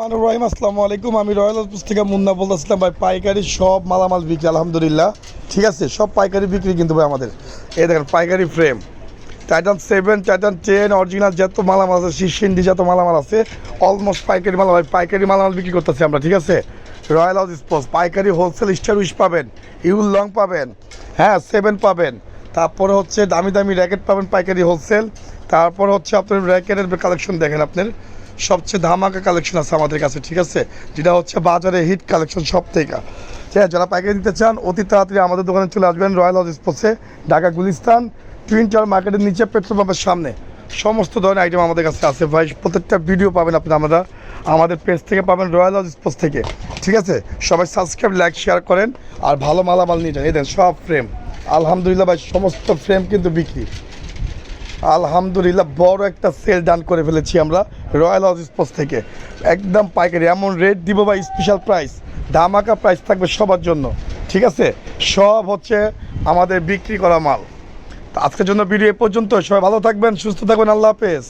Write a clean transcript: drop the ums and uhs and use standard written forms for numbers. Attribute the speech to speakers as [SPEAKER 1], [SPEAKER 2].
[SPEAKER 1] রহমানুর রহিম, আসসালামু আলাইকুম। আমি রয়্যাল হাউস থেকে মুন্না বলতেছিলাম ভাই। পাইকারি সব মালামাল বিক্রি আলহামদুলিল্লাহ, ঠিক আছে। সব পাইকারি বিক্রি কিন্তু ভাই আমাদের। এই দেখেন পাইকারি ফ্রেম, টাইটান 7, টাইটান 10 অরিজিনাল যত মালামাল আছে, সিন্ডি যত মালামাল আছে অলমোস্ট পাইকারি মাল ভাই। পাইকারি মালামাল বিক্রি করতেছি আমরা, ঠিক আছে। রয়্যাল হাউস স্পোর্টস পাইকারি হোলসেল স্টার উইশ পাবেন, ইউল লং পাবেন, হ্যাঁ 7 পাবেন। তারপরে হচ্ছে দামি দামি র্যাকেট পাবেন পাইকারি হোলসেল। তারপর হচ্ছে আপনার র্যাকেটের কালেকশন দেখেন, আপনার সবচেয়ে ধামাকা কালেকশন আছে আমাদের কাছে, ঠিক আছে। যেটা হচ্ছে বাজারে হিট কালেকশন সব থেকে। ঠিক আছে, যারা পাইকারি দিতে চান অতি তাড়াতাড়ি আমাদের দোকানে চলে আসবেন। রয়্যাল হাউস স্পোর্টসে, ঢাকা গুলিস্তান টুইন টাওয়ার মার্কেটের নিচে পেট্রোল পাম্পের সামনে। সমস্ত ধরনের আইটেম আমাদের কাছে আছে ভাই। প্রত্যেকটা ভিডিও পাবেন আপনি আমাদের পেজ থেকে পাবেন, রয়্যাল হাউস স্পোর্টস থেকে, ঠিক আছে। সবাই সাবস্ক্রাইব, লাইক, শেয়ার করেন আর ভালো মালামাল নিয়ে যান। এই দেন সব ফ্রেম আলহামদুলিল্লাহ ভাই, সমস্ত ফ্রেম কিন্তু বিক্রি আলহামদুলিল্লাহ। বড় একটা সেল ডান করে ফেলেছি আমরা রয়্যাল হাউস স্পোর্টস থেকে, একদম পাইকারি। এমন রেট দিব ভাই, স্পেশাল প্রাইস, ধামাকা প্রাইস থাকবে সবার জন্য, ঠিক আছে। সব হচ্ছে আমাদের বিক্রি করা মাল। তো আজকের জন্য ভিডিও এ পর্যন্ত। সবাই ভালো থাকবেন, সুস্থ থাকবেন, আল্লাহ হাফেজ।